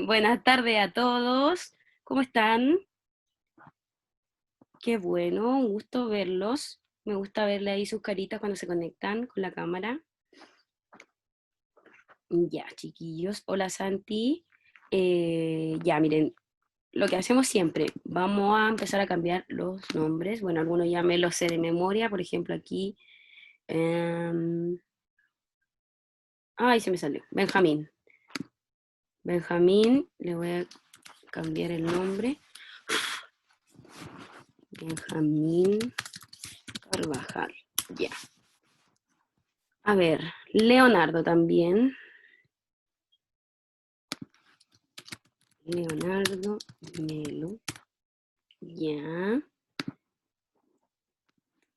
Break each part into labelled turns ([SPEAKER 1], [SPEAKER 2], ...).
[SPEAKER 1] Buenas tardes a todos. ¿Cómo están? Qué bueno, un gusto verlos. Me gusta verle ahí sus caritas cuando se conectan con la cámara. Ya, chiquillos. Hola, Santi. Ya, miren, lo que hacemos siempre, vamos a empezar a cambiar los nombres. Bueno, algunos ya me los sé de memoria. Por ejemplo, aquí. Ay, se me salió. Benjamín. Benjamín, le voy a cambiar el nombre. Benjamín Carvajal. Ya. A ver, Leonardo también. Leonardo Melo. Ya.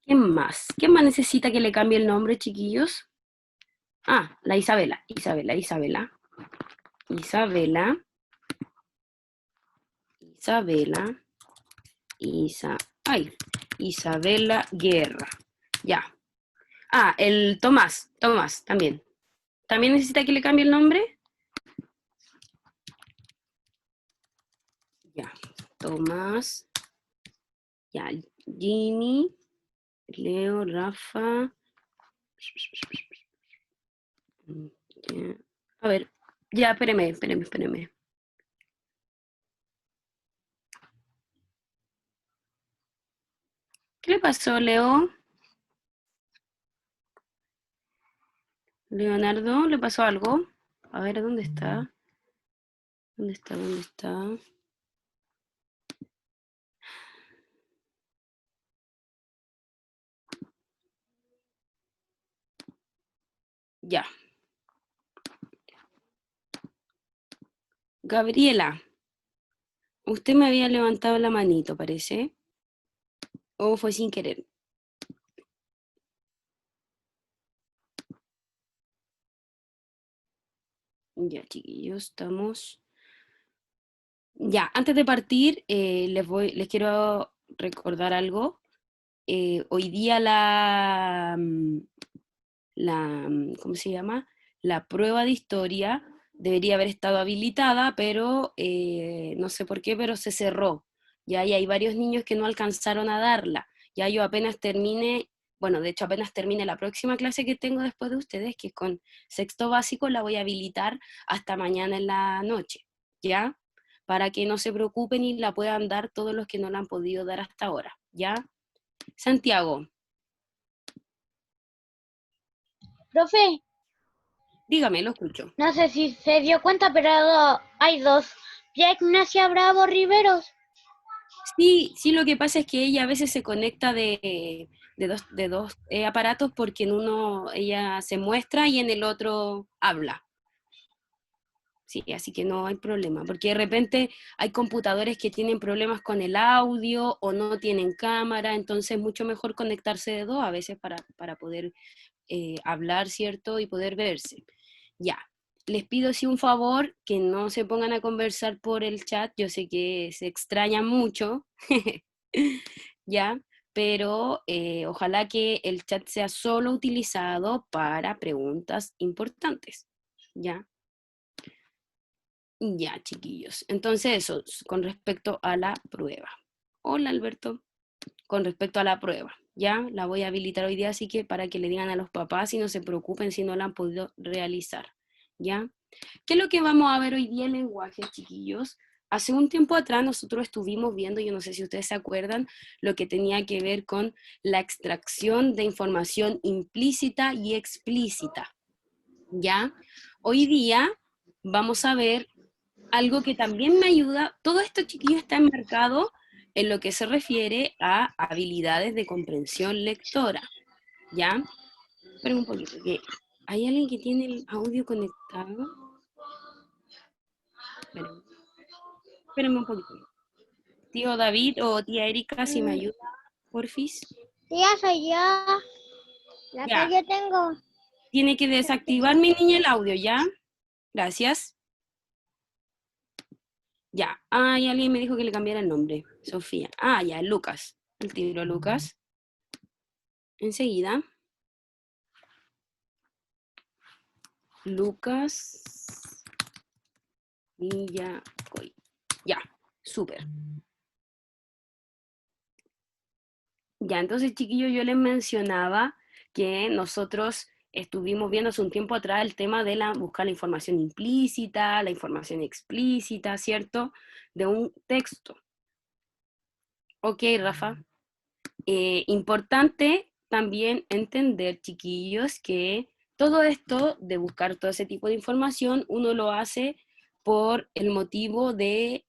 [SPEAKER 1] ¿Quién más? ¿Quién más necesita que le cambie el nombre, chiquillos? Ah, la Isabela. Isabela. Isabela. Ay, Isabela Guerra. Ya. Ah, el Tomás, también. ¿También necesita que le cambie el nombre? Ya. Tomás. Ya. Ginny. Leo, Rafa. Ya. A ver, ya, espéreme. ¿Qué le pasó, Leo? Leonardo, ¿le pasó algo? A ver, ¿dónde está? ¿Dónde está? Ya. Gabriela, usted me había levantado la manito, parece. ¿O fue sin querer? Ya, chiquillos, estamos. Ya, antes de partir, les quiero recordar algo. Hoy día ¿cómo se llama? La prueba de historia debería haber estado habilitada, pero no sé por qué, pero se cerró. Ya y hay varios niños que no alcanzaron a darla. Ya yo apenas termine, bueno, de hecho apenas termine la próxima clase que tengo después de ustedes, que es con sexto básico, la voy a habilitar hasta mañana en la noche, ¿ya? Para que no se preocupen y la puedan dar todos los que no la han podido dar hasta ahora, ¿ya? Santiago,
[SPEAKER 2] Profe,
[SPEAKER 1] dígame, lo escucho.
[SPEAKER 2] no sé si se dio cuenta, pero hay dos. Ya Ignacia Bravo Riveros.
[SPEAKER 1] Sí, sí, lo que pasa es que ella a veces se conecta de dos aparatos porque en uno ella se muestra y en el otro habla. Sí, así que no hay problema, porque de repente hay computadores que tienen problemas con el audio o no tienen cámara, entonces es mucho mejor conectarse de dos a veces para poder hablar, ¿cierto? Y poder verse. Ya, les pido sí un favor, que no se pongan a conversar por el chat, yo sé que se extrañan mucho, ¿ya? Pero ojalá que el chat sea solo utilizado para preguntas importantes, ¿ya? Ya, chiquillos. Entonces eso, con respecto a la prueba. Hola, Alberto. Con respecto a la prueba, ¿ya? La voy a habilitar hoy día, así que para que le digan a los papás y no se preocupen si no la han podido realizar, ¿ya? ¿Qué es lo que vamos a ver hoy día en lenguaje, chiquillos? Hace un tiempo atrás nosotros estuvimos viendo, yo no sé si ustedes se acuerdan, lo que tenía que ver con la extracción de información implícita y explícita, ¿ya? Hoy día vamos a ver algo que también me ayuda. Todo esto, chiquillos, está enmarcado en lo que se refiere a habilidades de comprensión lectora, ¿ya? Esperen un poquito, que hay alguien que tiene el audio conectado. Esperen, espérenme un poquito. Tío David o tía Erika, si me ayuda, porfis.
[SPEAKER 2] Tía, soy yo. La que
[SPEAKER 1] Ya,
[SPEAKER 2] yo tengo.
[SPEAKER 1] tiene que desactivar mi niña el audio, ¿ya? Gracias. Ya. Ay, alguien me dijo que le cambiara el nombre. Sofía. Ah, ya, Lucas. El tiro Lucas. Enseguida. Lucas. Villacoy. Ya, súper. Ya, entonces, chiquillos, yo les mencionaba que nosotros estuvimos viendo hace un tiempo atrás el tema de buscar la información implícita, la información explícita, ¿cierto? De un texto. Ok, Rafa. Importante también entender, chiquillos, que todo esto de buscar todo ese tipo de información, uno lo hace por el motivo de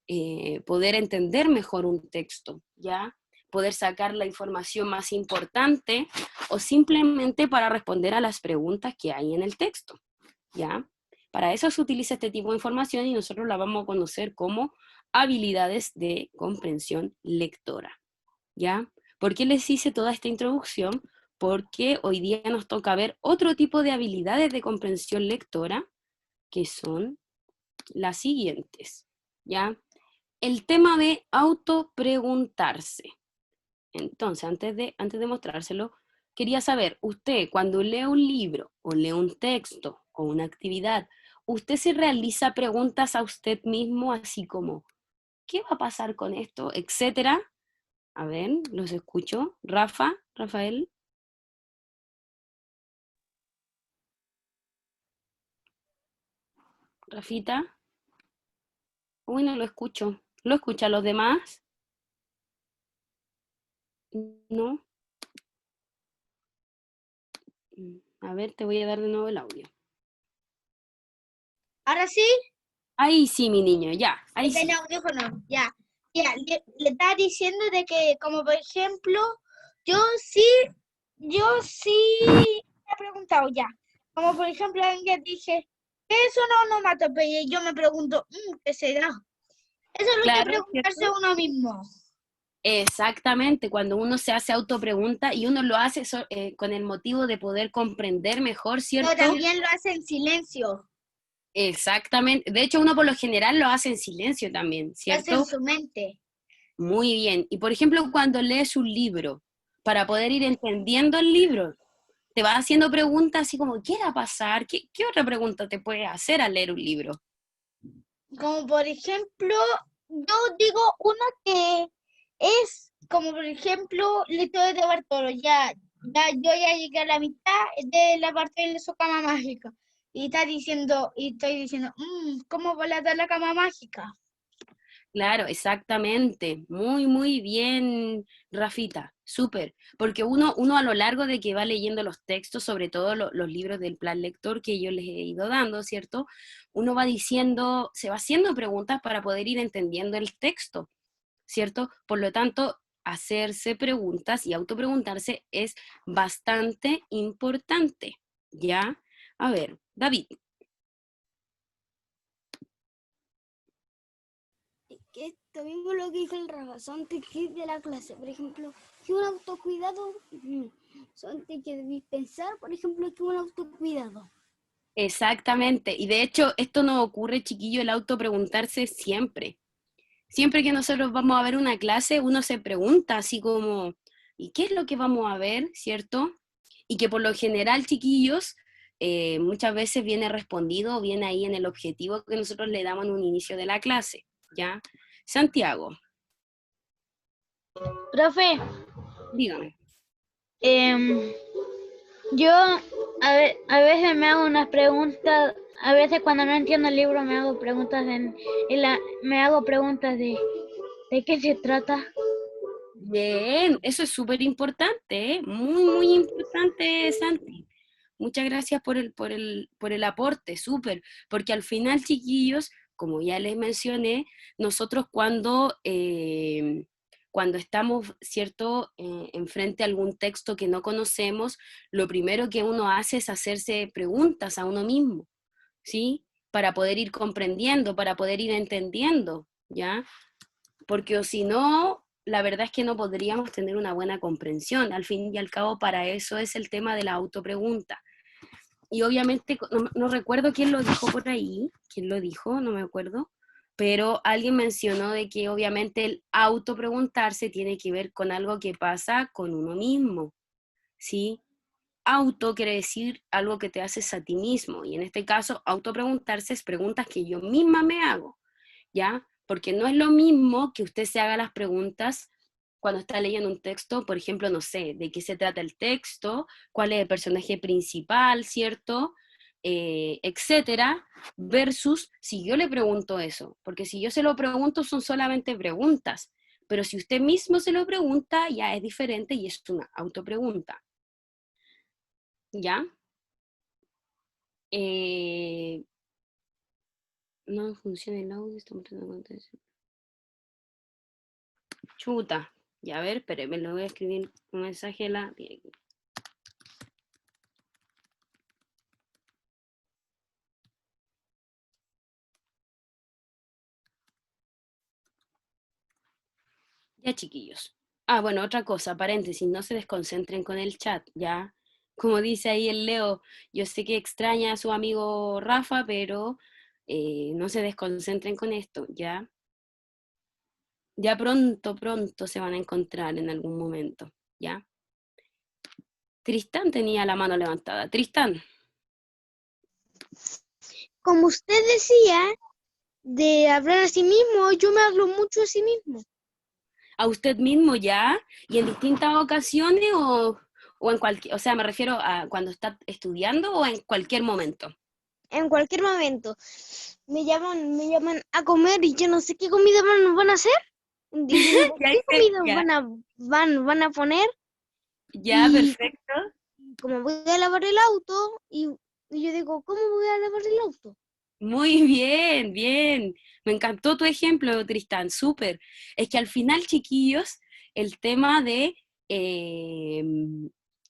[SPEAKER 1] poder entender mejor un texto, ¿ya? Poder sacar la información más importante o simplemente para responder a las preguntas que hay en el texto, ¿ya? Para eso se utiliza este tipo de información y nosotros la vamos a conocer como habilidades de comprensión lectora, ¿ya? ¿Por qué les hice toda esta introducción? Porque hoy día nos toca ver otro tipo de habilidades de comprensión lectora, que son las siguientes, ¿ya? El tema de autopreguntarse. Entonces, antes de mostrárselo, quería saber, usted cuando lee un libro o lee un texto o una actividad, ¿usted se realiza preguntas a usted mismo así como, ¿qué va a pasar con esto? Etcétera. A ver, los escucho. Rafa, Rafael, Rafita. Uy, no lo escucho. ¿Lo escuchan los demás? No. A ver, te voy a dar de nuevo el audio.
[SPEAKER 2] Ahora sí,
[SPEAKER 1] Ahí sí, mi niño, ya, ahí sí.
[SPEAKER 2] tiene audífono, ya. Ya, le estaba diciendo de que, como por ejemplo, yo sí, yo sí me he preguntado ya. Como por ejemplo, alguien dije, ¿qué es una onomatopeya? Y yo me pregunto, ¿qué será? Eso es lo que
[SPEAKER 1] Claro,
[SPEAKER 2] preguntarse
[SPEAKER 1] ¿cierto?
[SPEAKER 2] a uno mismo.
[SPEAKER 1] Exactamente, cuando uno se hace autopregunta y uno lo hace con el motivo de poder comprender mejor,
[SPEAKER 2] Pero
[SPEAKER 1] ¿cierto?
[SPEAKER 2] también lo hace en silencio,
[SPEAKER 1] Exactamente. De hecho, uno por lo general lo hace en silencio también,
[SPEAKER 2] lo hace en
[SPEAKER 1] ¿cierto?
[SPEAKER 2] su mente.
[SPEAKER 1] Muy bien. Y por ejemplo, cuando lees un libro, para poder ir entendiendo el libro, te vas haciendo preguntas así como, ¿qué va a pasar? ¿Qué otra pregunta te puedes hacer al leer un libro?
[SPEAKER 2] Como por ejemplo, yo digo una que es, como por ejemplo, la historia de Bartolo. Yo ya llegué a la mitad de la parte de su cama mágica. Y estoy diciendo, ¿cómo va la cama mágica?
[SPEAKER 1] Claro, exactamente. Muy, muy bien, Rafita. Súper. Porque uno a lo largo de que va leyendo los textos, sobre todo los libros del plan lector que yo les he ido dando, ¿cierto? Uno va diciendo, se va haciendo preguntas para poder ir entendiendo el texto, ¿cierto? Por lo tanto, hacerse preguntas y autopreguntarse es bastante importante, ¿ya? A ver, David.
[SPEAKER 3] Que esto mismo lo que dijo el Rafa, son tips de la clase. Por ejemplo, que un autocuidado, son tips que debéis pensar, por ejemplo, que un autocuidado.
[SPEAKER 1] Exactamente. Y de hecho, esto nos ocurre, chiquillo, el autopreguntarse siempre. Siempre que nosotros vamos a ver una clase, uno se pregunta así como, ¿y qué es lo que vamos a ver? ¿Cierto? Y que por lo general, chiquillos, muchas veces viene respondido, viene ahí en el objetivo que nosotros le damos en un inicio de la clase, ¿ya? Santiago,
[SPEAKER 2] Profe,
[SPEAKER 1] dígame.
[SPEAKER 2] em, yo a veces me hago unas preguntas, a veces cuando no entiendo el libro me hago preguntas me hago preguntas de qué se trata.
[SPEAKER 1] Bien, eso es súper importante, ¿eh? Muy, muy importante, Santi. Muchas gracias por el aporte, súper, porque al final, chiquillos, como ya les mencioné, nosotros cuando estamos, ¿cierto?, enfrente a algún texto que no conocemos, lo primero que uno hace es hacerse preguntas a uno mismo, ¿sí? Para poder ir comprendiendo, para poder ir entendiendo, ¿ya? Porque o si no, la verdad es que no podríamos tener una buena comprensión. Al fin y al cabo, para eso es el tema de la autopregunta. Y obviamente, no recuerdo quién lo dijo por ahí, quién lo dijo, no me acuerdo, pero alguien mencionó de que obviamente el autopreguntarse tiene que ver con algo que pasa con uno mismo, ¿sí? Auto quiere decir algo que te haces a ti mismo, y en este caso, autopreguntarse es preguntas que yo misma me hago, ¿ya? Porque no es lo mismo que usted se haga las preguntas cuando está leyendo un texto, por ejemplo, no sé, de qué se trata el texto, cuál es el personaje principal, ¿cierto? Etcétera, versus si yo le pregunto eso, porque si yo se lo pregunto son solamente preguntas, pero si usted mismo se lo pregunta ya es diferente y es una autopregunta, ¿ya? Eh, no funciona el audio, estamos tratando de contar. Chuta, ya a ver, espérame, lo voy a escribir un mensaje a la... Ya, chiquillos. Ah, bueno, otra cosa, paréntesis, no se desconcentren con el chat, ¿ya? Como dice ahí el Leo, yo sé que extraña a su amigo Rafa, pero no se desconcentren con esto, ¿ya? Ya pronto, pronto se van a encontrar en algún momento, ¿ya? Tristán tenía la mano levantada. Tristán,
[SPEAKER 3] Como usted decía, de hablar a sí mismo, yo me hablo mucho a sí mismo.
[SPEAKER 1] ¿a usted mismo ya? ¿Y en distintas ocasiones o en cualquier, o sea, me refiero a cuando está estudiando o en cualquier momento?
[SPEAKER 3] En cualquier momento. Me llaman a comer y yo no sé qué comida van a hacer. Y yo digo,
[SPEAKER 1] Ya,
[SPEAKER 3] ¿qué comida
[SPEAKER 1] ya,
[SPEAKER 3] van a poner?
[SPEAKER 1] ya,
[SPEAKER 3] Y
[SPEAKER 1] perfecto.
[SPEAKER 3] como voy a lavar el auto, y yo digo, ¿cómo voy a lavar el auto?
[SPEAKER 1] Muy bien, bien. Me encantó tu ejemplo, Tristán, súper. Es que al final, chiquillos, el tema de, eh,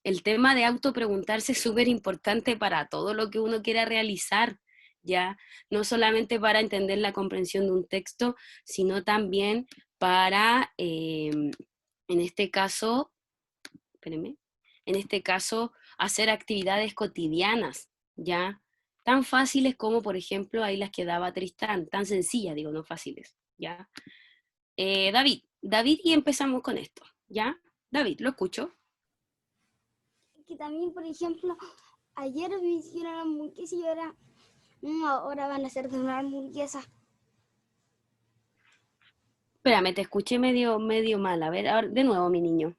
[SPEAKER 1] el tema de autopreguntarse es súper importante para todo lo que uno quiera realizar, ¿ya? No solamente para entender la comprensión de un texto, sino también para, en este caso, espérenme, en este caso, hacer actividades cotidianas, ¿ya? Tan fáciles como, por ejemplo, ahí las que daba Tristán, tan sencillas, digo, no fáciles, ¿ya? David, y empezamos con esto, ¿ya? David, lo escucho.
[SPEAKER 3] Que también, por ejemplo, ayer me hicieron hamburguesa y ahora van a hacer de una hamburguesa.
[SPEAKER 1] Espérame, te escuché medio mal, a ver, ahora, de nuevo, mi niño.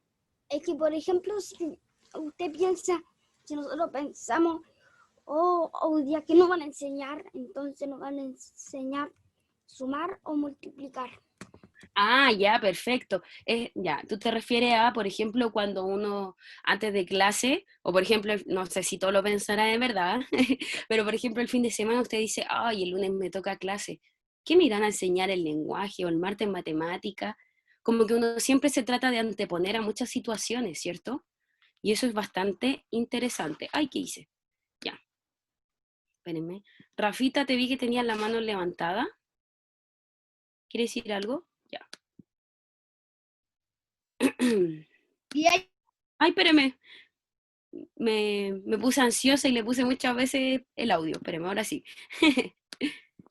[SPEAKER 3] Es que, por ejemplo, si usted piensa, si nosotros pensamos, hoy día que nos van a enseñar, entonces nos van a enseñar sumar o multiplicar.
[SPEAKER 1] Ah, ya, perfecto. Ya, tú te refieres a, por ejemplo, cuando uno antes de clase, o por ejemplo, no sé si todo lo pensará de verdad, pero por ejemplo el fin de semana usted dice, ay, el lunes me toca clase. ¿Qué me irán a enseñar el lenguaje o el martes matemática? Como que uno siempre se trata de anteponer a muchas situaciones, ¿cierto? Y eso es bastante interesante. Ay, ¿qué hice? Ya, espérenme. Rafita, te vi que tenías la mano levantada. ¿Quieres decir algo? Ya.
[SPEAKER 2] Y ahí,
[SPEAKER 1] Ay, espérame. Me puse ansiosa y le puse muchas veces el audio. Espérame, ahora sí.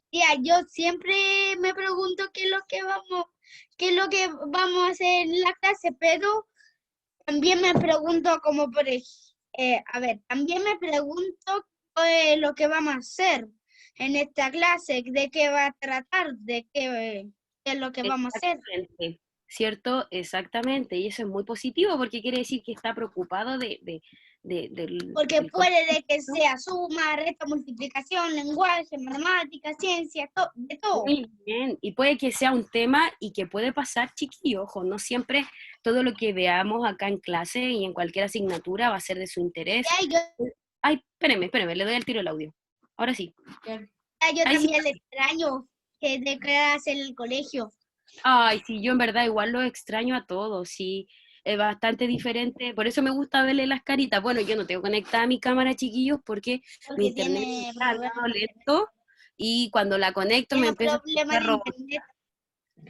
[SPEAKER 2] tía, yo siempre me pregunto qué es lo que vamos a hacer en la clase, pero también me pregunto como a ver, también me pregunto lo que vamos a hacer en esta clase, de qué va a tratar, qué es lo que vamos a hacer.
[SPEAKER 1] Exactamente. ¿Cierto? Exactamente. Y eso es muy positivo porque quiere decir que está preocupado
[SPEAKER 2] Porque
[SPEAKER 1] del
[SPEAKER 2] puede de que
[SPEAKER 1] contexto.
[SPEAKER 2] sea suma, resta, multiplicación, lenguaje, matemáticas, ciencia, de todo.
[SPEAKER 1] Muy bien. Y puede que sea un tema y que puede pasar, chiquillo, ojo, no siempre todo lo que veamos acá en clase y en cualquier asignatura va a ser de su interés.
[SPEAKER 2] Ya,
[SPEAKER 1] Ay, espérame, le doy al tiro el audio. Ahora sí.
[SPEAKER 2] yo
[SPEAKER 1] Ahí sí.
[SPEAKER 2] también le extraño de qué hace en el colegio,
[SPEAKER 1] Ay, sí, yo en verdad igual lo extraño a todos, sí, es bastante diferente, por eso me gusta verle las caritas. Bueno, yo no tengo conectada mi cámara, chiquillos, porque mi
[SPEAKER 2] porque
[SPEAKER 1] internet
[SPEAKER 2] tiene
[SPEAKER 1] está al
[SPEAKER 2] problemas
[SPEAKER 1] lado
[SPEAKER 2] de internet.
[SPEAKER 1] lento y cuando la conecto me
[SPEAKER 2] Tiene
[SPEAKER 1] empiezo a
[SPEAKER 2] problemas
[SPEAKER 1] escuchar
[SPEAKER 2] de internet.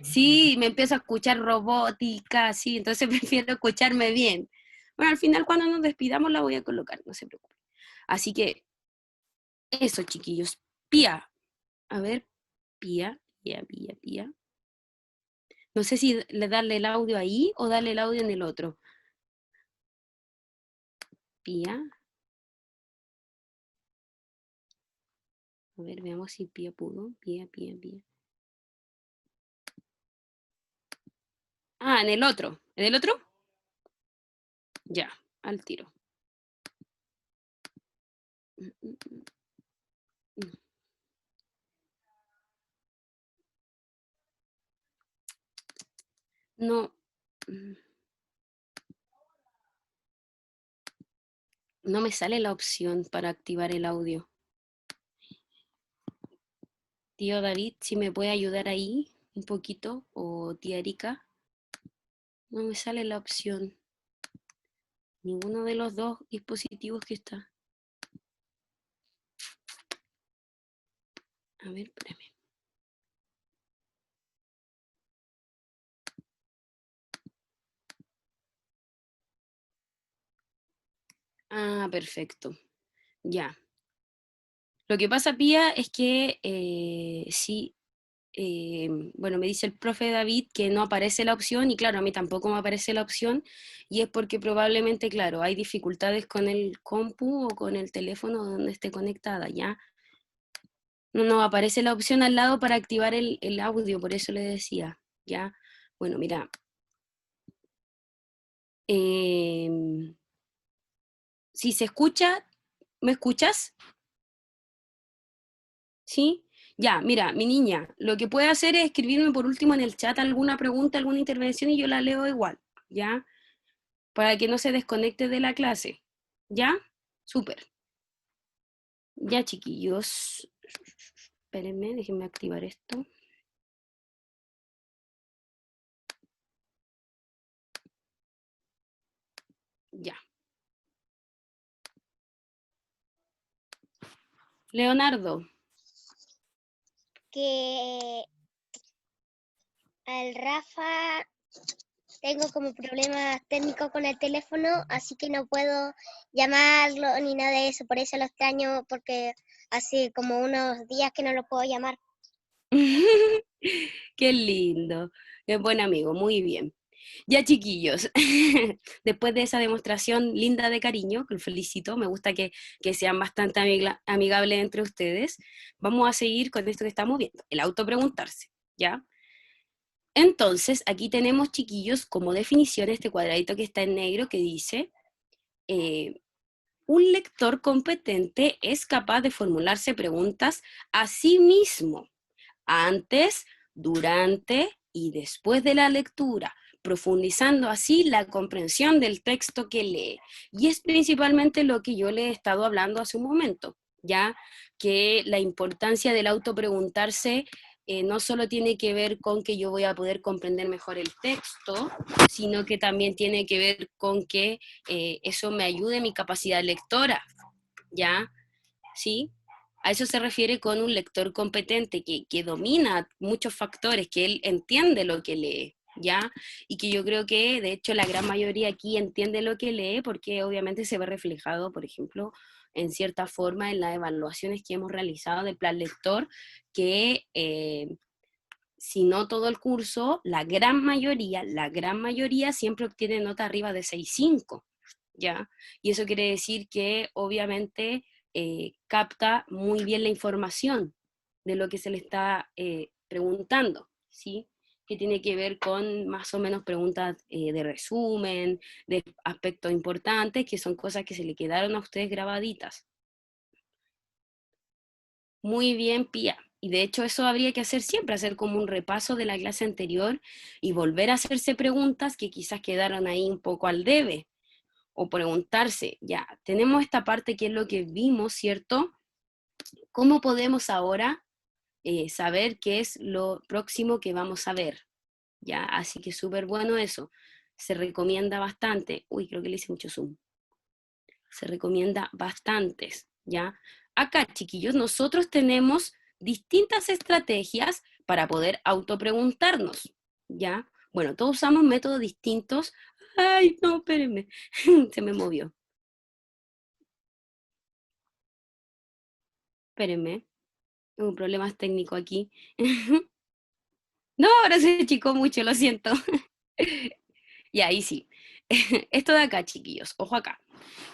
[SPEAKER 1] sí, me empiezo a escuchar robótica, sí, entonces prefiero escucharme bien. Bueno, al final cuando nos despidamos la voy a colocar, no se preocupen. Así que eso, chiquillos. Pía, a ver, Pía. No sé si le darle el audio ahí o darle el audio en el otro. Pía. A ver, veamos si Pía pudo. Pía. Ah, en el otro. ¿En el otro? Ya, al tiro. No. No me sale la opción para activar el audio. Tío David, si me puede ayudar ahí un poquito, o tía Erika. No me sale la opción. Ninguno de los dos dispositivos que está. A ver, espérame. Ah, perfecto. Ya. Lo que pasa, Pía, es que sí, bueno, me dice el profe David que no aparece la opción, y claro, a mí tampoco me aparece la opción, y es porque probablemente, claro, hay dificultades con el compu o con el teléfono donde esté conectada, ¿ya? No aparece la opción al lado para activar el audio, por eso le decía, ¿ya? Bueno, mira. Si se escucha, ¿me escuchas? ¿Sí? Ya, mira, mi niña, lo que puede hacer es escribirme por último en el chat alguna pregunta, alguna intervención y yo la leo igual, ¿ya? Para que no se desconecte de la clase, ¿ya? Súper. Ya, chiquillos. Espérenme, déjenme activar esto. Ya. Leonardo.
[SPEAKER 4] Que al Rafa tengo como problemas técnicos con el teléfono, así que no puedo llamarlo ni nada de eso, por eso lo extraño, porque hace como unos días que no lo puedo llamar.
[SPEAKER 1] Qué lindo. Es buen amigo, muy bien. Ya, chiquillos, después de esa demostración linda de cariño, que los felicito, me gusta que sean bastante amigables entre ustedes, vamos a seguir con esto que estamos viendo, el autopreguntarse, ¿ya? Entonces, aquí tenemos, chiquillos, como definición este cuadradito que está en negro que dice, un lector competente es capaz de formularse preguntas a sí mismo, antes, durante y después de la lectura, profundizando así la comprensión del texto que lee. Y es principalmente lo que yo le he estado hablando hace un momento, ya que la importancia del autopreguntarse no solo tiene que ver con que yo voy a poder comprender mejor el texto, sino que también tiene que ver con que eso me ayude en mi capacidad lectora, ¿ya? ¿Sí? A eso se refiere con un lector competente que domina muchos factores, que él entiende lo que lee, ¿ya? Y que yo creo que, de hecho, la gran mayoría aquí entiende lo que lee porque obviamente se ve reflejado, por ejemplo, en cierta forma en las evaluaciones que hemos realizado del plan lector, que si no todo el curso, la gran mayoría siempre obtiene nota arriba de 6,5, ¿ya? Y eso quiere decir que obviamente capta muy bien la información de lo que se le está preguntando, ¿sí? Que tiene que ver con más o menos preguntas de resumen, de aspectos importantes, que son cosas que se le quedaron a ustedes grabaditas. Muy bien, Pía. Y de hecho eso habría que hacer siempre, hacer como un repaso de la clase anterior y volver a hacerse preguntas que quizás quedaron ahí un poco al debe. O preguntarse, ya, tenemos esta parte que es lo que vimos, ¿cierto? ¿Cómo podemos ahora saber qué es lo próximo que vamos a ver? ¿Ya? Así que súper bueno eso. Se recomienda bastante. Uy, creo que le hice mucho zoom. Se recomienda bastantes, ¿ya? Acá, chiquillos, nosotros tenemos distintas estrategias para poder autopreguntarnos, ¿ya? Bueno, todos usamos métodos distintos. Ay, no, espérenme, se me movió. Espérenme, tengo problemas técnicos aquí. No, ahora se achicó mucho, lo siento. Y ahí sí. Esto de acá, chiquillos, ojo acá.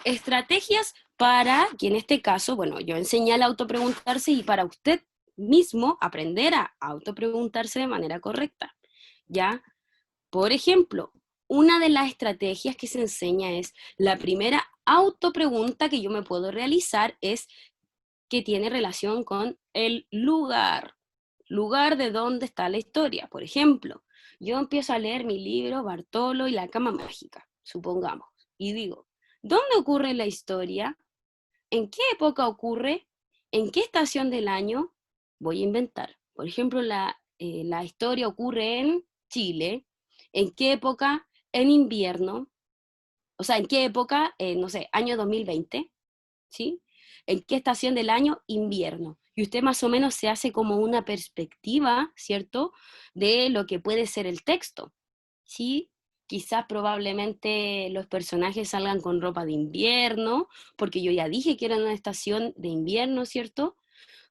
[SPEAKER 1] Estrategias para que en este caso, bueno, yo enseñé al autopreguntarse y para usted mismo aprender a autopreguntarse de manera correcta, ¿ya? Por ejemplo, una de las estrategias que se enseña es, la primera autopregunta que yo me puedo realizar es que tiene relación con el lugar de dónde está la historia. Por ejemplo, yo empiezo a leer mi libro Bartolo y la cama mágica, supongamos, y digo, ¿dónde ocurre la historia? ¿En qué época ocurre? ¿En qué estación del año? Voy a inventar. Por ejemplo, la historia ocurre en Chile. ¿En qué época? En invierno. O sea, ¿en qué época? No sé, año 2020, ¿sí? ¿En qué estación del año? Invierno. Y usted más o menos se hace como una perspectiva, ¿cierto?, de lo que puede ser el texto, ¿sí? Quizás probablemente los personajes salgan con ropa de invierno, porque yo ya dije que era una estación de invierno, ¿cierto?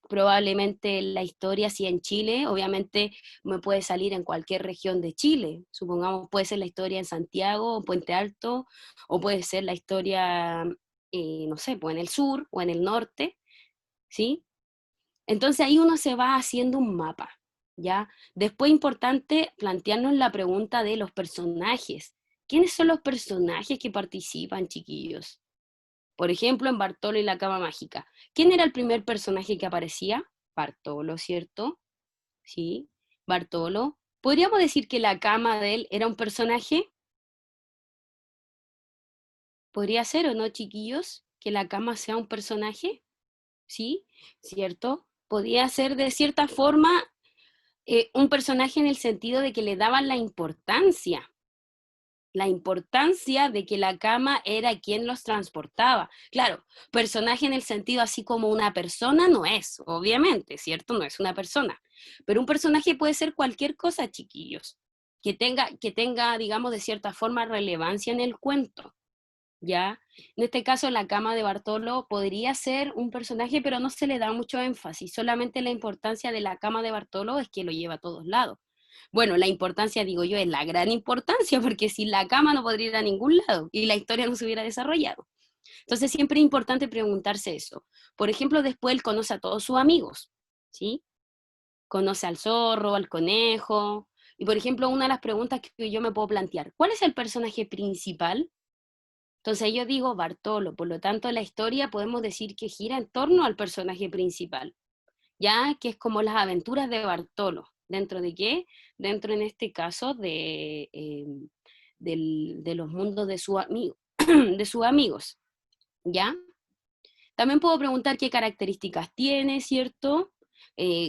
[SPEAKER 1] Probablemente la historia, si en Chile, obviamente me puede salir en cualquier región de Chile. Supongamos, puede ser la historia en Santiago, o Puente Alto, o puede ser la historia, no sé, pues en el sur o en el norte, ¿sí? Entonces ahí uno se va haciendo un mapa, ¿ya? Después importante plantearnos la pregunta de los personajes. ¿Quiénes son los personajes que participan, chiquillos? Por ejemplo, en Bartolo y la cama mágica. ¿Quién era el primer personaje que aparecía? Bartolo, ¿cierto? Sí, Bartolo. ¿Podríamos decir que la cama de él era un personaje? ¿Podría ser o no, chiquillos? Que la cama sea un personaje, ¿sí? ¿Cierto? Podría ser de cierta forma un personaje en el sentido de que le daban la importancia de que la cama era quien los transportaba. Claro, personaje en el sentido así como una persona no es, obviamente, ¿cierto? No es una persona. Pero un personaje puede ser cualquier cosa, chiquillos, que tenga, digamos, de cierta forma relevancia en el cuento, ¿ya? En este caso, la cama de Bartolo podría ser un personaje, pero no se le da mucho énfasis. Solamente la importancia de la cama de Bartolo es que lo lleva a todos lados. Bueno, la importancia, digo yo, es la gran importancia, porque sin la cama no podría ir a ningún lado y la historia no se hubiera desarrollado. Entonces siempre es importante preguntarse eso. Por ejemplo, después él conoce a todos sus amigos, ¿sí? Conoce al zorro, al conejo. Y por ejemplo, una de las preguntas que yo me puedo plantear, ¿cuál es el personaje principal? Entonces yo digo Bartolo, por lo tanto la historia podemos decir que gira en torno al personaje principal, ya que es como las aventuras de Bartolo. ¿Dentro de qué? Dentro en este caso de los mundos de, de sus amigos, ¿ya? También puedo preguntar qué características tiene, ¿cierto?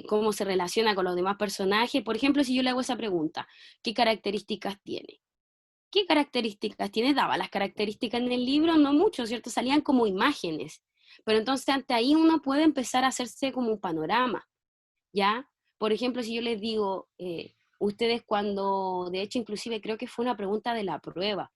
[SPEAKER 1] Cómo se relaciona con los demás personajes. Por ejemplo, si yo le hago esa pregunta, ¿qué características tiene? ¿Qué características tiene? Daba las características en el libro, no mucho, ¿cierto? Salían como imágenes. Pero entonces ante ahí uno puede empezar a hacerse como un panorama, ¿ya? Por ejemplo, si yo les digo, ustedes cuando, de hecho inclusive creo que fue una pregunta de la prueba,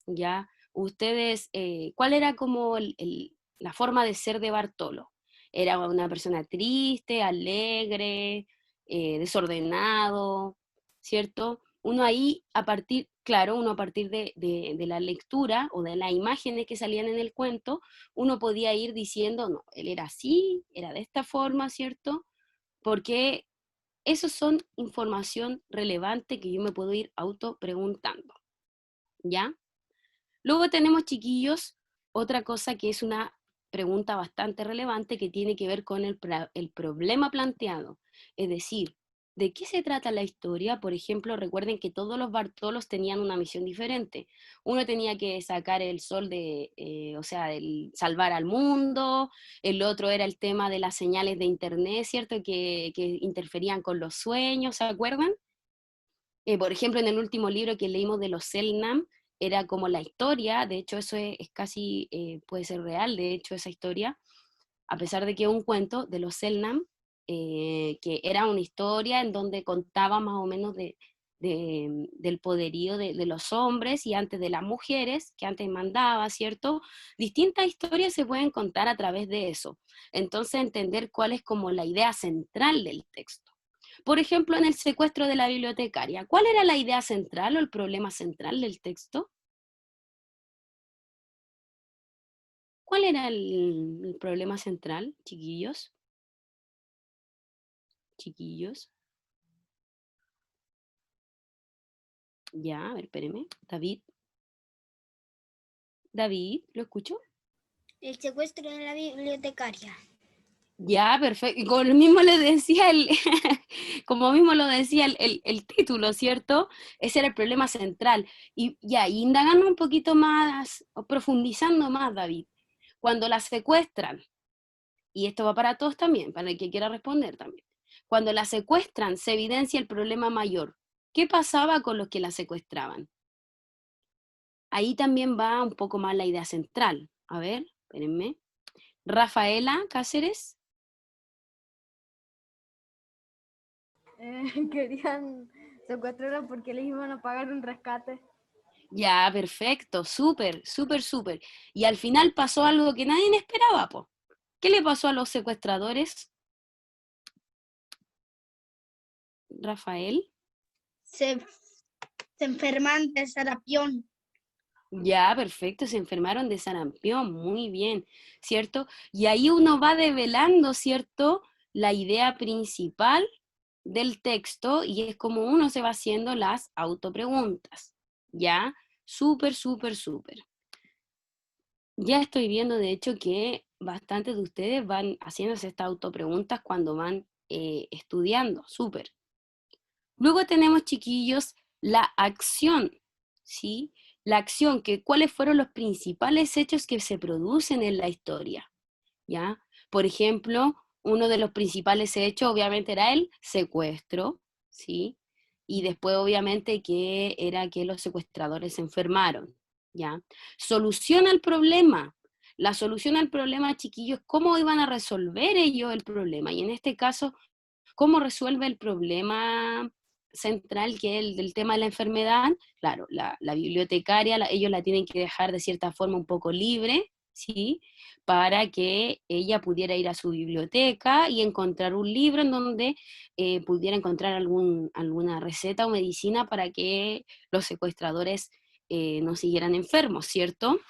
[SPEAKER 1] ¿ya? Ustedes, ¿cuál era como la forma de ser de Bartolo? ¿Era una persona triste, alegre, desordenado, ¿cierto? Uno ahí, a partir, claro, uno a partir de la lectura o de las imágenes que salían en el cuento, uno podía ir diciendo, no, él era así, era de esta forma, ¿cierto? Porque eso son información relevante que yo me puedo ir auto preguntando, ¿ya? Luego tenemos, chiquillos, otra cosa que es una pregunta bastante relevante que tiene que ver con el problema planteado. Es decir, ¿de qué se trata la historia? Por ejemplo, recuerden que todos los Bartolos tenían una misión diferente. Uno tenía que sacar el sol o sea, salvar al mundo. El otro era el tema de las señales de internet, ¿cierto? Que interferían con los sueños, ¿se acuerdan? Por ejemplo, en el último libro que leímos de los Selnam, era como la historia, de hecho eso es casi, puede ser real, de hecho esa historia, a pesar de que es un cuento de los Selnam, que era una historia en donde contaba más o menos del poderío de los hombres y antes de las mujeres, que antes mandaba, ¿cierto? Distintas historias se pueden contar a través de eso. Entonces entender cuál es como la idea central del texto. Por ejemplo, en el secuestro de la bibliotecaria, ¿cuál era la idea central o el problema central del texto? ¿Cuál era el problema central, chiquillos? Chiquillos. Ya, a ver, espéreme. David. David, ¿lo escucho?
[SPEAKER 3] El secuestro de la bibliotecaria.
[SPEAKER 1] Ya, perfecto. Y como mismo le decía como mismo lo decía el título, ¿cierto? Ese era el problema central. Y ya, y indagando un poquito más, o profundizando más, David, cuando la secuestran, y esto va para todos también, para el que quiera responder también, cuando la secuestran se evidencia el problema mayor. ¿Qué pasaba con los que la secuestraban? Ahí también va un poco más la idea central. A ver, espérenme. Rafaela Cáceres.
[SPEAKER 5] Querían secuestrarla porque les iban a pagar un rescate.
[SPEAKER 1] Ya, perfecto, súper, súper, súper. Y al final pasó algo que nadie esperaba, po. ¿Qué le pasó a los secuestradores, Rafael?
[SPEAKER 2] Se, se enferman de sarampión.
[SPEAKER 1] Ya, perfecto, se enfermaron de sarampión, muy bien, ¿cierto? Y ahí uno va develando, ¿cierto? La idea principal del texto y es como uno se va haciendo las autopreguntas, ¿ya? Súper, súper, súper. Ya estoy viendo, de hecho, que bastantes de ustedes van haciéndose estas autopreguntas cuando van estudiando, súper. Luego tenemos, chiquillos, la acción, ¿sí? La acción, que cuáles fueron los principales hechos que se producen en la historia, ¿ya? Por ejemplo, uno de los principales hechos, obviamente, era el secuestro, ¿sí? Y después, obviamente, que era que los secuestradores se enfermaron, ¿ya? Soluciona el problema. La solución al problema, chiquillos, ¿cómo iban a resolver ellos el problema? Y en este caso, ¿cómo resuelve el problema central que es el del tema de la enfermedad? Claro, la bibliotecaria, ellos la tienen que dejar de cierta forma un poco libre, ¿sí? Para que ella pudiera ir a su biblioteca y encontrar un libro en donde pudiera encontrar alguna receta o medicina para que los secuestradores no siguieran enfermos, ¿cierto?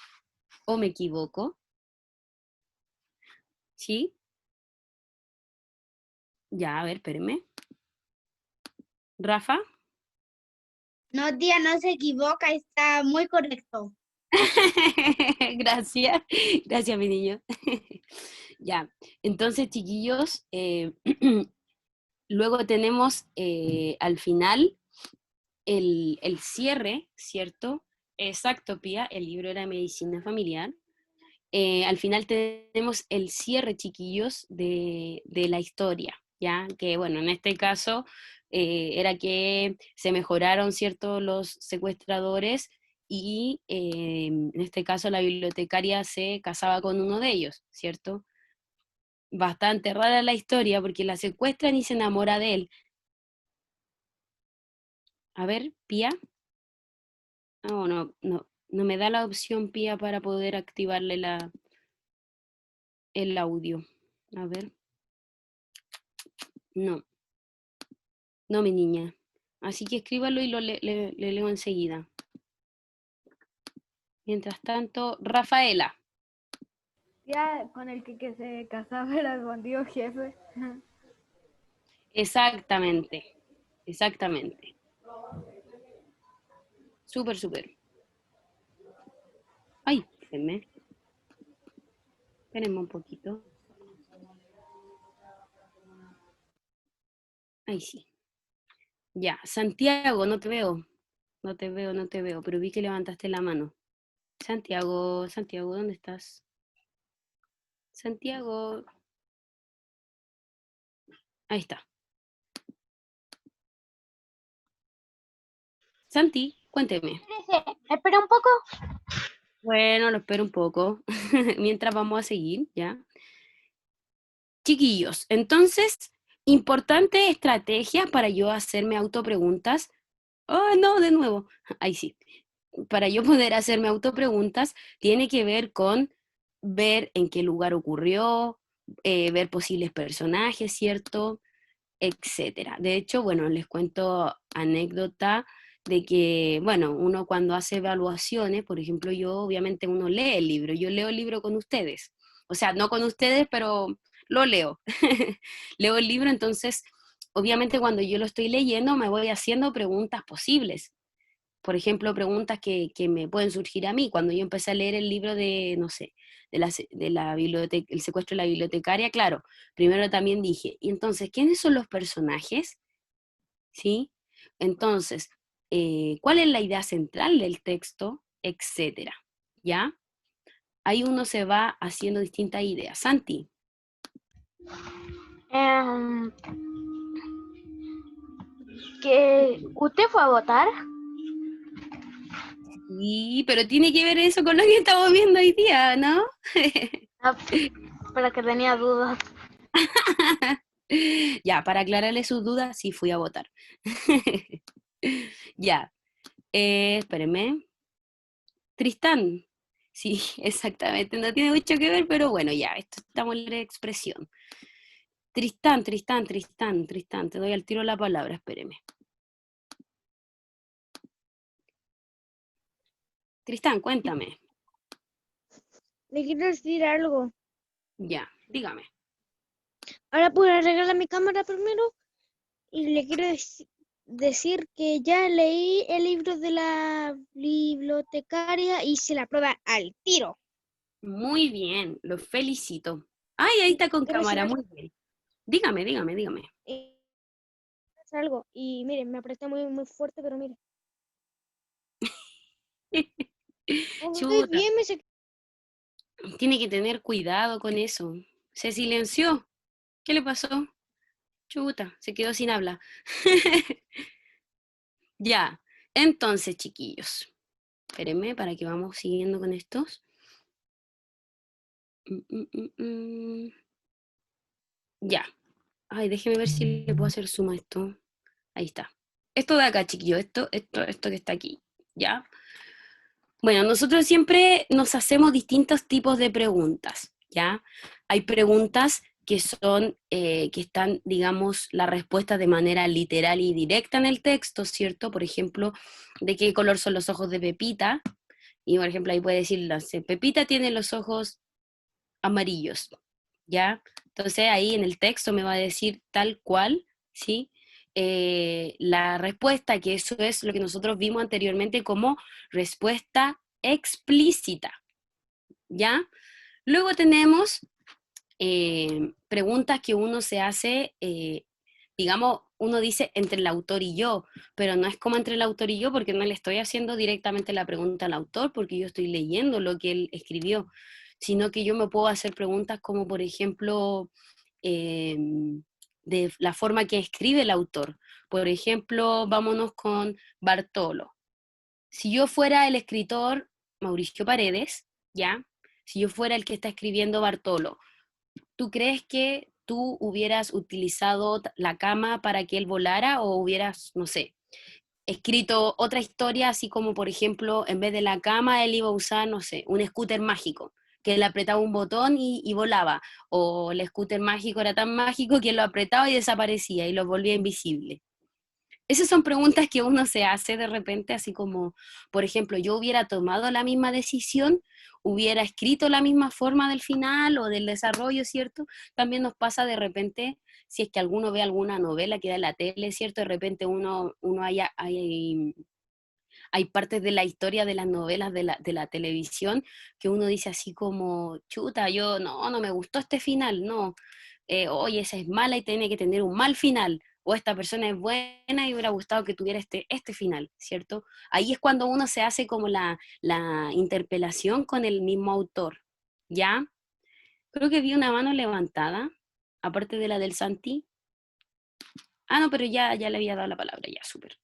[SPEAKER 1] ¿O me equivoco? ¿Sí? Ya, a ver, espérenme. ¿Rafa?
[SPEAKER 2] No, tía, no se equivoca, está muy correcto.
[SPEAKER 1] Gracias, gracias mi niño. Ya, entonces chiquillos, luego tenemos al final el cierre, ¿cierto? Exacto, Pía, el libro era Medicina Familiar. Al final tenemos el cierre, chiquillos, de la historia, ¿ya? Que bueno, en este caso era que se mejoraron, ¿cierto?, los secuestradores y en este caso la bibliotecaria se casaba con uno de ellos, ¿cierto? Bastante rara la historia porque la secuestran y se enamora de él. A ver, Pía. No, no me da la opción, Pía, para poder activarle el audio. A ver. No, no, mi niña. Así que escríbalo y le leo enseguida. Mientras tanto, Rafaela.
[SPEAKER 5] Ya con el que se casaba era el bandido jefe.
[SPEAKER 1] Exactamente, exactamente. Súper, súper. Ay, espérenme. Espérenme un poquito. Ahí sí. Ya, Santiago, no te veo. No te veo, no te veo, pero vi que levantaste la mano. Santiago, Santiago, ¿dónde estás? Santiago. Ahí está. Santi, cuénteme.
[SPEAKER 4] Espera un poco.
[SPEAKER 1] Bueno, lo espero un poco. Mientras vamos a seguir, ¿ya? Chiquillos, entonces, importante estrategia para yo hacerme autopreguntas. Oh, no, de nuevo. Ahí sí. Para yo poder hacerme autopreguntas, tiene que ver con ver en qué lugar ocurrió, ver posibles personajes, ¿cierto? Etcétera. De hecho, bueno, les cuento anécdota de que, bueno, uno cuando hace evaluaciones, por ejemplo, yo obviamente uno lee el libro, yo leo el libro con ustedes, o sea, no con ustedes, pero lo leo, leo el libro, entonces, obviamente cuando yo lo estoy leyendo me voy haciendo preguntas posibles, por ejemplo, preguntas que me pueden surgir a mí. Cuando yo empecé a leer el libro de, no sé, de la biblioteca, el secuestro de la bibliotecaria, claro, primero también dije, y entonces, ¿quiénes son los personajes? ¿Sí? Entonces, ¿cuál es la idea central del texto? Etcétera, ¿ya? Ahí uno se va haciendo distintas ideas. Santi.
[SPEAKER 5] Que ¿usted fue a votar?
[SPEAKER 1] Sí, pero tiene que ver eso con lo que estamos viendo hoy día, ¿no?
[SPEAKER 5] Ah, para que tenía dudas.
[SPEAKER 1] Ya, para aclararle sus dudas, sí fui a votar. Ya, espérenme. Tristán. Sí, exactamente, no tiene mucho que ver, pero bueno, ya, esto estamos en la expresión. Tristán, te doy al tiro la palabra, espéreme. Tristán, cuéntame.
[SPEAKER 3] Le quiero decir algo.
[SPEAKER 1] Ya, dígame.
[SPEAKER 3] Ahora puedo arreglar mi cámara primero y le quiero decir que ya leí el libro de la bibliotecaria y se la prueba al tiro.
[SPEAKER 1] Muy bien, lo felicito. Ay, ahí está con
[SPEAKER 3] Quiero decir
[SPEAKER 1] cámara,
[SPEAKER 3] algo,
[SPEAKER 1] muy bien. Dígame.
[SPEAKER 3] y, algo. Y mire, me apreté muy, muy fuerte, pero mire. Estoy
[SPEAKER 1] Chuta,
[SPEAKER 3] bien,
[SPEAKER 1] tiene que tener cuidado con eso. Se silenció. ¿Qué le pasó? Chuta, se quedó sin habla. Ya, entonces, chiquillos, espérenme para que vamos siguiendo con estos. Ya. Ay, déjeme ver si le puedo hacer zoom a esto. Ahí está. Esto de acá, chiquillos, esto que está aquí, ¿ya? Bueno, nosotros siempre nos hacemos distintos tipos de preguntas, ¿ya? Hay preguntas que son, que están, digamos, la respuesta de manera literal y directa en el texto, ¿cierto? Por ejemplo, ¿de qué color son los ojos de Pepita? Y, por ejemplo, ahí puede decir, no sé, Pepita tiene los ojos amarillos, ¿ya? Entonces ahí en el texto me va a decir tal cual, ¿sí? La respuesta, que eso es lo que nosotros vimos anteriormente como respuesta explícita, ¿ya? Luego tenemos preguntas que uno se hace, digamos, uno dice entre el autor y yo, pero no es como entre el autor y yo porque no le estoy haciendo directamente la pregunta al autor porque yo estoy leyendo lo que él escribió, sino que yo me puedo hacer preguntas como, por ejemplo, eh, de la forma que escribe el autor. Por ejemplo, vámonos con Bartolo. Si yo fuera el escritor Mauricio Paredes, ¿ya? Si yo fuera el que está escribiendo Bartolo, ¿tú crees que tú hubieras utilizado la cama para que él volara o hubieras, no sé, escrito otra historia, así como por ejemplo, en vez de la cama, él iba a usar, no sé, un scooter mágico, que le apretaba un botón y volaba, o el scooter mágico era tan mágico que lo apretaba y desaparecía y lo volvía invisible? Esas son preguntas que uno se hace de repente, así como, por ejemplo, yo hubiera tomado la misma decisión, hubiera escrito la misma forma del final o del desarrollo, ¿cierto? También nos pasa de repente, si es que alguno ve alguna novela que da en la tele, ¿cierto? De repente hay partes de la historia de las novelas de la televisión que uno dice así como, chuta, yo no me gustó este final, no, oye, esa es mala y tiene que tener un mal final, o esta persona es buena y hubiera gustado que tuviera este final, ¿cierto? Ahí es cuando uno se hace como la interpelación con el mismo autor, ¿ya? Creo que vi una mano levantada, aparte de la del Santi. Ah, no, pero ya le había dado la palabra, ya, súper.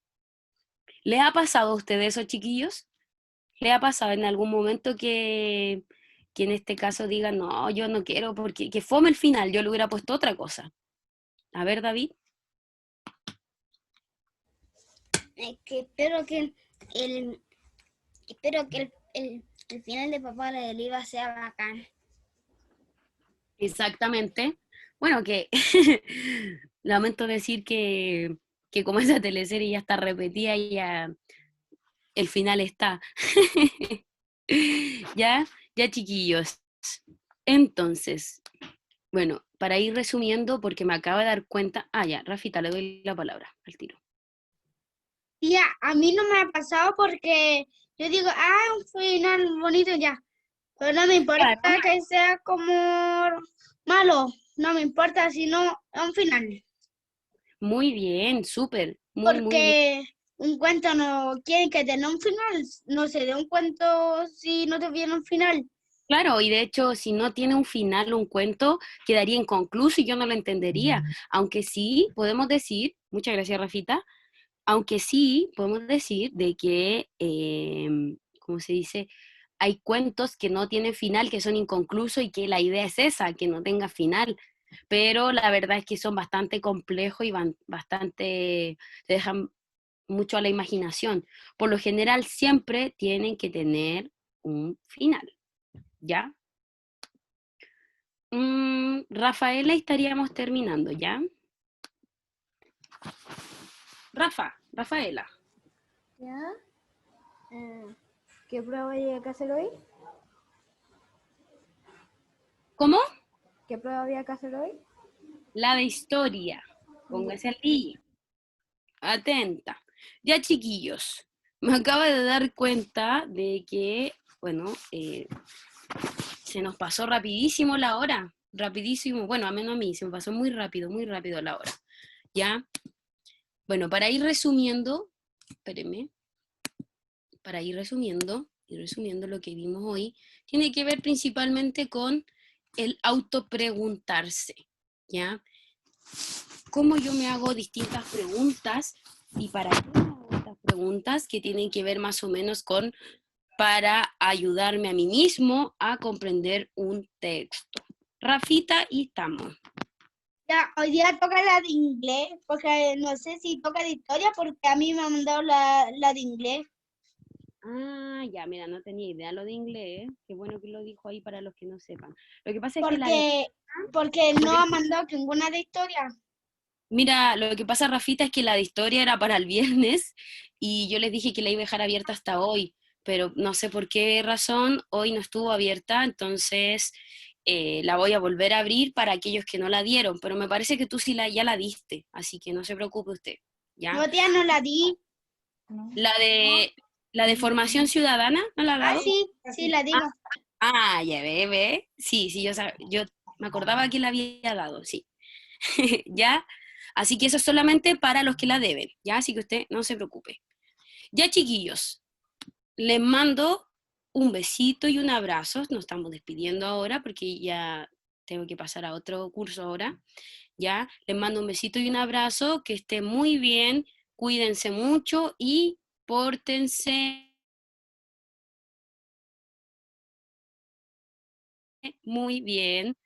[SPEAKER 1] ¿Les ha pasado a ustedes eso, chiquillos? ¿Le ha pasado en algún momento que en este caso digan, no, yo no quiero, porque que fome el final, yo le hubiera puesto otra cosa? A ver, David.
[SPEAKER 3] que espero que el, espero que el final de Papá la del IVA sea bacán.
[SPEAKER 1] Exactamente. Bueno, que lamento decir que como esa teleserie ya está repetida, ya el final está. Ya, ya, chiquillos. Entonces, bueno, para ir resumiendo, porque me acabo de dar cuenta. Ah, ya, Rafita, le doy la palabra al tiro.
[SPEAKER 2] Ya, a mí no me ha pasado porque yo digo, un final bonito ya. Pero no me importa
[SPEAKER 1] Claro.
[SPEAKER 2] que sea como malo. No me importa, sino un final.
[SPEAKER 1] Muy bien, súper, muy bien.
[SPEAKER 2] Porque un cuento no quiere que tenga un final. No se dé un cuento si no tuviera un final.
[SPEAKER 1] Claro, y de hecho, si no tiene un final, un cuento, quedaría inconcluso y yo no lo entendería. Aunque sí podemos decir, muchas gracias, Rafita, aunque sí podemos decir de que, ¿cómo se dice? Hay cuentos que no tienen final, que son inconclusos y que la idea es esa, que no tenga final. Pero la verdad es que son bastante complejos y bastante, te dejan mucho a la imaginación. Por lo general, siempre tienen que tener un final, ¿ya? Rafaela, estaríamos terminando, ¿ya? Rafaela.
[SPEAKER 5] ¿Ya? ¿Qué prueba había que hacer hoy?
[SPEAKER 1] ¿Cómo?
[SPEAKER 5] ¿Qué prueba había que hacer hoy?
[SPEAKER 1] La de historia. Póngase al día. Atenta. Ya, chiquillos, me acabo de dar cuenta de que, bueno, se nos pasó rapidísimo la hora. Rapidísimo. Bueno, a menos a mí, se me pasó muy rápido la hora. ¿Ya? Bueno, para ir resumiendo, espérenme, para ir resumiendo lo que vimos hoy, tiene que ver principalmente con el autopreguntarse, ¿ya? Cómo yo me hago distintas preguntas y para qué me hago estas preguntas que tienen que ver más o menos con para ayudarme a mí mismo a comprender un texto. Rafita, y estamos.
[SPEAKER 2] Ya, hoy día toca la de inglés, porque no sé si toca de historia, porque a mí me han mandado la de inglés.
[SPEAKER 1] Ah, ya, mira, no tenía idea lo de inglés. Qué bueno que lo dijo ahí para los que no sepan. Lo que pasa es que la de...
[SPEAKER 2] Porque no ha mandado ninguna de historia.
[SPEAKER 1] Mira, lo que pasa, Rafita, es que la de historia era para el viernes y yo les dije que la iba a dejar abierta hasta hoy, pero no sé por qué razón hoy no estuvo abierta, entonces la voy a volver a abrir para aquellos que no la dieron, pero me parece que tú sí ya la diste, así que no se preocupe usted, ¿ya?
[SPEAKER 2] No, tía, no la di.
[SPEAKER 1] La de, la de formación ciudadana, ¿no la ha dado?
[SPEAKER 2] Sí, la dimos.
[SPEAKER 1] Ya ve. Sí, yo me acordaba que la había dado, sí. ¿Ya? Así que eso es solamente para los que la deben, ¿ya? Así que usted no se preocupe. Ya, chiquillos, les mando un besito y un abrazo. Nos estamos despidiendo ahora porque ya tengo que pasar a otro curso ahora, ¿ya? Les mando un besito y un abrazo, que estén muy bien, cuídense mucho y pórtense muy bien.